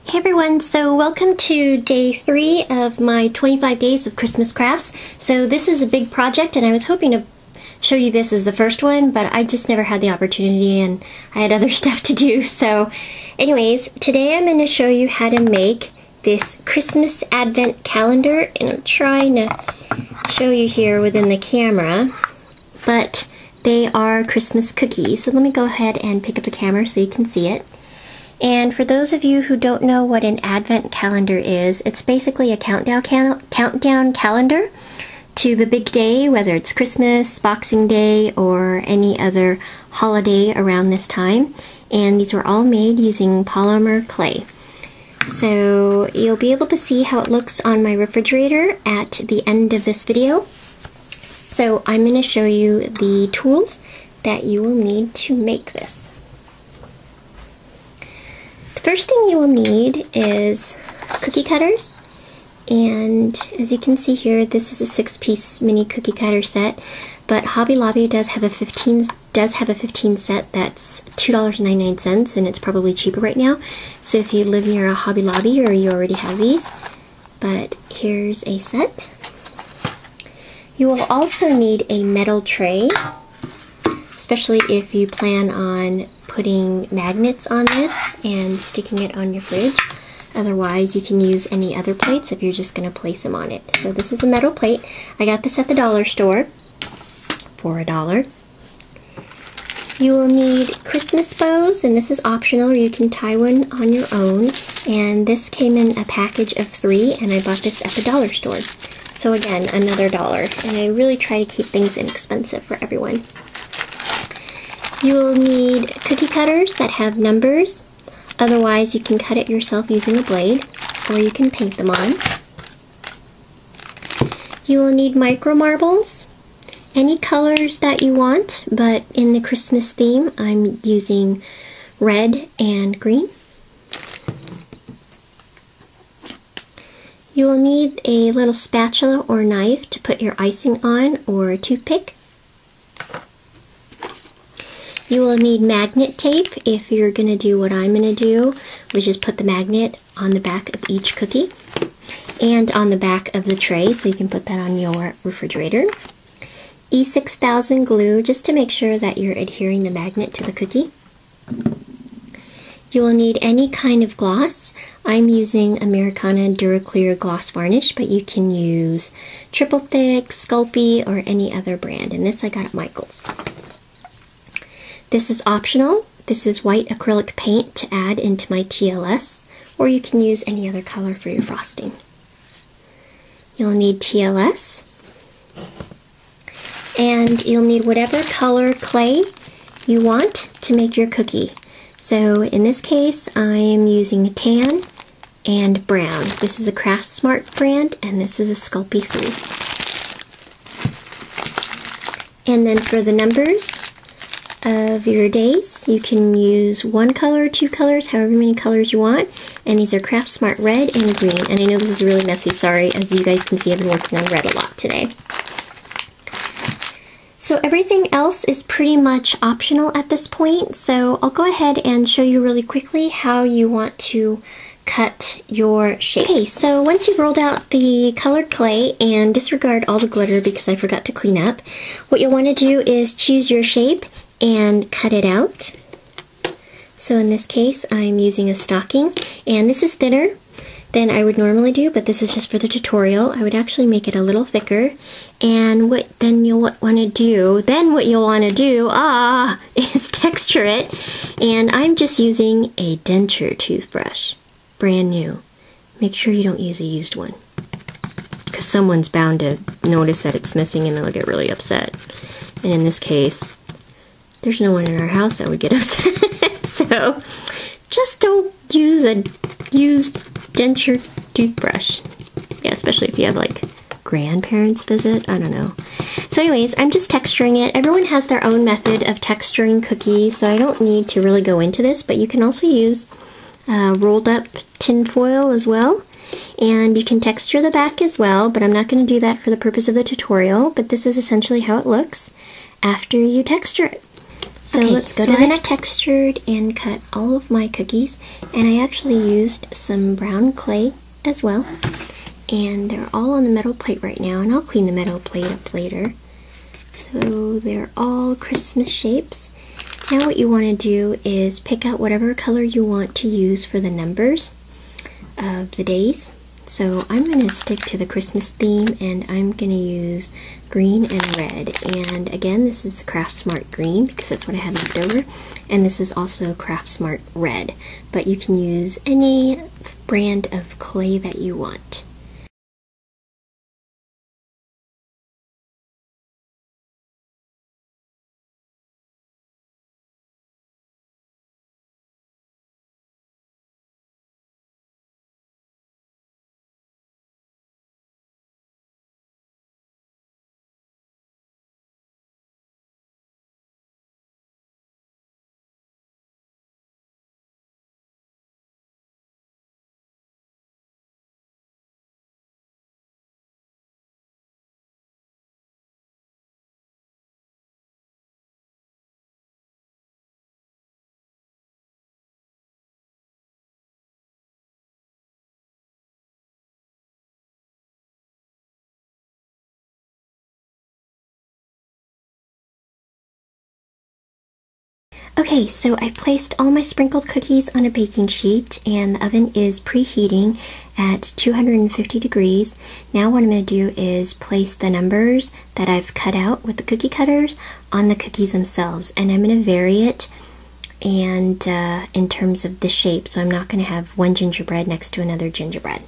Hey everyone, so welcome to day 3 of my 25 days of Christmas crafts. So this is a big project and I was hoping to show you this as the first one, but I just never had the opportunity and I had other stuff to do. So anyways, today I'm going to show you how to make this Christmas advent calendar, and I'm trying to show you here within the camera, but they are Christmas cookies. So let me go ahead and pick up the camera so you can see it. And for those of you who don't know what an advent calendar is, it's basically a countdown calendar to the big day, whether it's Christmas, Boxing Day, or any other holiday around this time. And these were all made using polymer clay. So you'll be able to see how it looks on my refrigerator at the end of this video. So I'm going to show you the tools that you will need to make this. First thing you will need is cookie cutters, and as you can see here, this is a 6-piece mini cookie cutter set, but Hobby Lobby does have a 15 set that's $2.99, and it's probably cheaper right now. So if you live near a Hobby Lobby, or you already have these, but here's a set. You will also need a metal tray, especially if you plan on putting magnets on this and sticking it on your fridge. Otherwise, you can use any other plates if you're just going to place them on it. So this is a metal plate. I got this at the dollar store for $1. You will need Christmas bows, and this is optional, or you can tie one on your own. And this came in a package of 3, and I bought this at the dollar store. So again, another $1. And I really try to keep things inexpensive for everyone. You will need cookie cutters that have numbers. Otherwise, you can cut it yourself using a blade, or you can paint them on. You will need micro marbles, any colors that you want, but in the Christmas theme, I'm using red and green. You will need a little spatula or knife to put your icing on, or a toothpick. You will need magnet tape if you're going to do what I'm going to do, which is put the magnet on the back of each cookie and on the back of the tray, so you can put that on your refrigerator. E6000 glue, just to make sure that you're adhering the magnet to the cookie. You will need any kind of gloss. I'm using Americana Duraclear gloss varnish, but you can use Triple Thick, Sculpey, or any other brand, and this I got at Michael's. This is optional. This is white acrylic paint to add into my TLS, or you can use any other color for your frosting. You'll need TLS, and you'll need whatever color clay you want to make your cookie. So in this case, I'm using tan and brown. This is a Craft Smart brand, and this is a Sculpey 3. And then for the numbers of your days, you can use 1 color, 2 colors, however many colors you want, and these are Craft Smart red and green. And I know this is really messy, sorry. As you guys can see, I've been working on red a lot today. So everything else is pretty much optional at this point, so I'll go ahead and show you really quickly how you want to cut your shape. Okay, so once you've rolled out the colored clay, and disregard all the glitter because I forgot to clean up, what you'll want to do is choose your shape and cut it out. So in this case, I'm using a stocking, and this is thinner than I would normally do, but this is just for the tutorial. I would actually make it a little thicker, and what you'll want to do is texture it, and I'm just using a denture toothbrush, brand new. Make sure you don't use a used one, because someone's bound to notice that it's missing and they'll get really upset. And in this case, there's no one in our house that would get upset. So just don't use a used denture toothbrush. Yeah, especially if you have like grandparents visit, I don't know. So anyways, I'm just texturing it. Everyone has their own method of texturing cookies, so I don't need to really go into this, but you can also use rolled up tin foil as well. And you can texture the back as well, but I'm not going to do that for the purpose of the tutorial, but this is essentially how it looks after you texture it. So let's go to the textured and cut all of my cookies, and I actually used some brown clay as well, and they're all on the metal plate right now, and I'll clean the metal plate up later. So they're all Christmas shapes. Now what you want to do is pick out whatever color you want to use for the numbers of the days. So I'm going to stick to the Christmas theme, and I'm going to use green and red. And again, this is the Craft Smart green because that's what I had left over. And this is also Craft Smart red. But you can use any brand of clay that you want. Okay, so I've placed all my sprinkled cookies on a baking sheet, and the oven is preheating at 250 degrees. Now what I'm going to do is place the numbers that I've cut out with the cookie cutters on the cookies themselves, and I'm going to vary it and in terms of the shape, so I'm not going to have one gingerbread next to another gingerbread.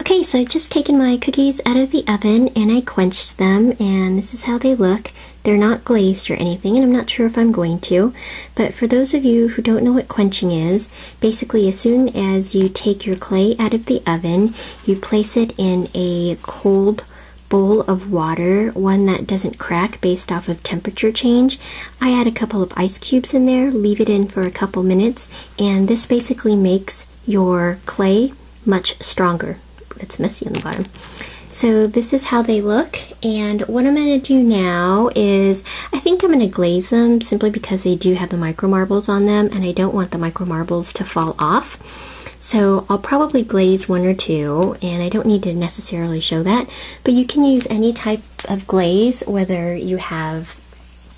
Okay, so I've just taken my cookies out of the oven and I quenched them, and this is how they look. They're not glazed or anything, and I'm not sure if I'm going to, but for those of you who don't know what quenching is, basically as soon as you take your clay out of the oven, you place it in a cold bowl of water, one that doesn't crack based off of temperature change. I add a couple of ice cubes in there, leave it in for a couple minutes, and this basically makes your clay much stronger. It's messy on the bottom. So this is how they look, and what I'm going to do now is I think I'm going to glaze them simply because they do have the micro marbles on them, and I don't want the micro marbles to fall off. So I'll probably glaze one or two, and I don't need to necessarily show that, but you can use any type of glaze, whether you have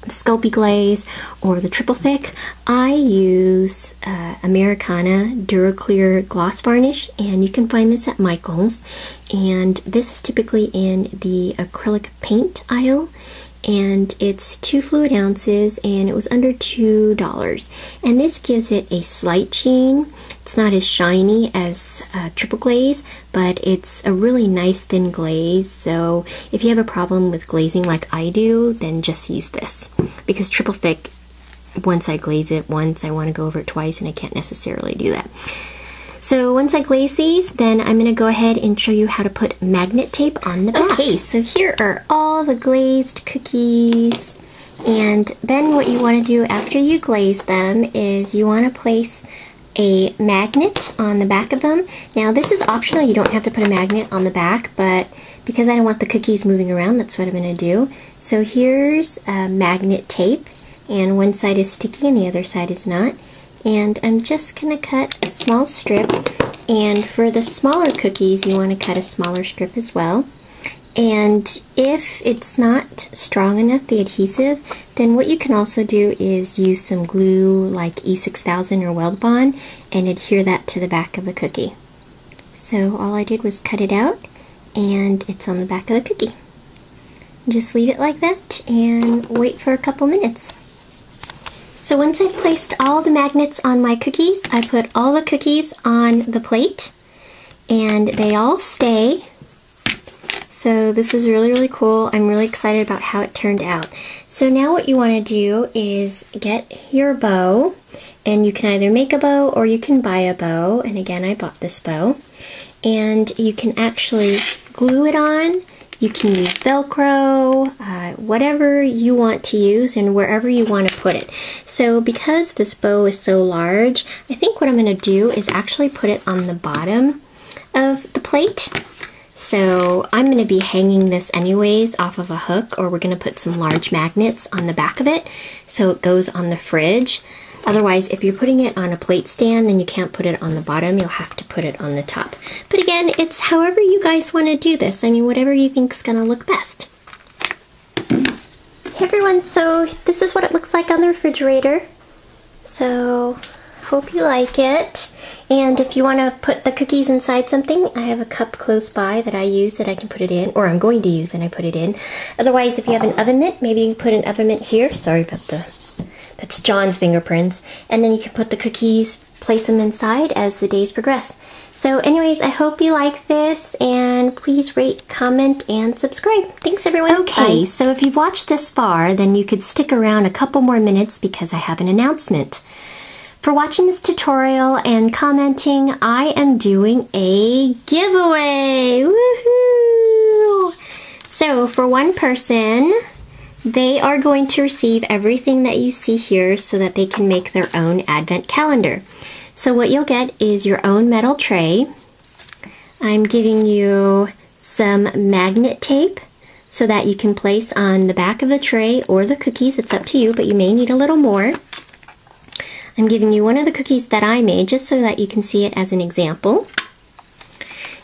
the Sculpey glaze or the triple thick. I use Americana Duraclear gloss varnish, and you can find this at Michael's, and this is typically in the acrylic paint aisle, and it's 2 fluid ounces, and it was under $2, and this gives it a slight sheen. It's not as shiny as triple glaze, but it's a really nice thin glaze, so if you have a problem with glazing like I do, then just use this, because triple thick, once I glaze it once, I want to go over it twice, and I can't necessarily do that. So once I glaze these, then I'm going to go ahead and show you how to put magnet tape on the back. Okay, so here are all the glazed cookies, and then what you want to do after you glaze them is you want to place a magnet on the back of them. Now this is optional, you don't have to put a magnet on the back, but because I don't want the cookies moving around, that's what I'm going to do. So here's magnet tape, and one side is sticky and the other side is not. And I'm just going to cut a small strip, and for the smaller cookies you want to cut a smaller strip as well. And if it's not strong enough, the adhesive, then what you can also do is use some glue like E6000 or Weld Bond and adhere that to the back of the cookie. So all I did was cut it out, and it's on the back of the cookie. Just leave it like that and wait for a couple minutes. So once I've placed all the magnets on my cookies, I put all the cookies on the plate, and they all stay. So this is really, really cool. I'm really excited about how it turned out. So now what you want to do is get your bow, And you can either make a bow or you can buy a bow. And again, I bought this bow. And you can actually glue it on. You can use Velcro, whatever you want to use and wherever you want to put it. So because this bow is so large, I think what I'm going to do is actually put it on the bottom of the plate. So I'm going to be hanging this anyways off of a hook, or we're going to put some large magnets on the back of it so it goes on the fridge. Otherwise, if you're putting it on a plate stand, then you can't put it on the bottom. You'll have to put it on the top. But again, it's however you guys want to do this. I mean, whatever you think's going to look best. Hey everyone, so this is what it looks like on the refrigerator. So, hope you like it. And if you want to put the cookies inside something, I have a cup close by that I use that I can put it in, or I'm going to use and I put it in. Otherwise, if you have an oven mitt, maybe you can put an oven mitt here. Sorry about that's John's fingerprints. And then you can put the cookies, place them inside as the days progress. So anyways, I hope you like this, and please rate, comment, and subscribe. Thanks everyone. Okay, bye. So if you've watched this far, then you could stick around a couple more minutes because I have an announcement. For watching this tutorial and commenting, I am doing a giveaway. Woohoo! So for one person, they are going to receive everything that you see here so that they can make their own advent calendar. So what you'll get is your own metal tray. I'm giving you some magnet tape so that you can place on the back of the tray or the cookies. It's up to you, but you may need a little more. I'm giving you one of the cookies that I made just so that you can see it as an example.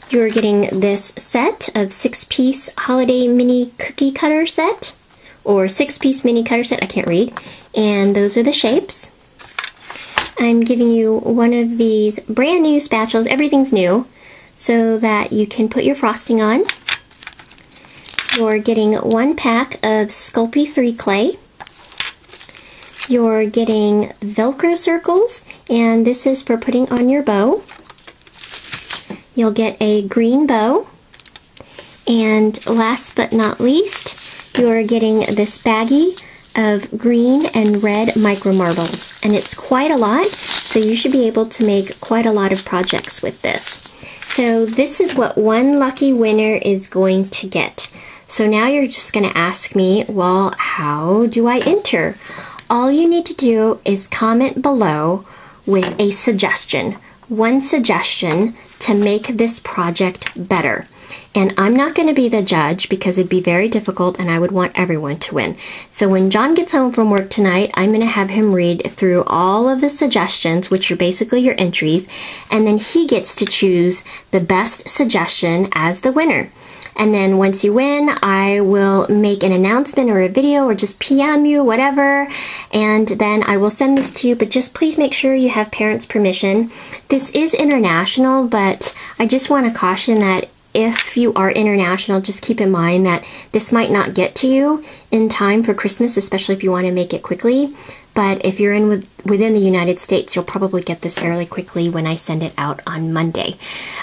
You're getting this set of 6-piece holiday mini cookie cutter set, or 6-piece mini cutter set, I can't read, and those are the shapes. I'm giving you one of these brand new spatulas, everything's new, so that you can put your frosting on. You're getting one pack of Sculpey 3 clay. You're getting Velcro circles, and this is for putting on your bow. You'll get a green bow, and last but not least, you're getting this baggie of green and red micro marbles, and it's quite a lot, so you should be able to make quite a lot of projects with this. So this is what one lucky winner is going to get. So now you're just going to ask me, well, how do I enter? All you need to do is comment below with a suggestion, one suggestion to make this project better. And I'm not going to be the judge because it'd be very difficult and I would want everyone to win. So when John gets home from work tonight, I'm going to have him read through all of the suggestions, which are basically your entries, and then he gets to choose the best suggestion as the winner. And then once you win, I will make an announcement or a video or just PM you, whatever, and then I will send this to you, but just please make sure you have parents' permission. This is international, but I just want to caution that if you are international, just keep in mind that this might not get to you in time for Christmas, especially if you want to make it quickly. But if you're within the United States, you'll probably get this fairly quickly when I send it out on Monday.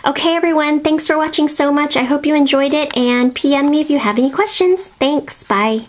Okay, everyone, thanks for watching so much. I hope you enjoyed it, and PM me if you have any questions. Thanks, bye.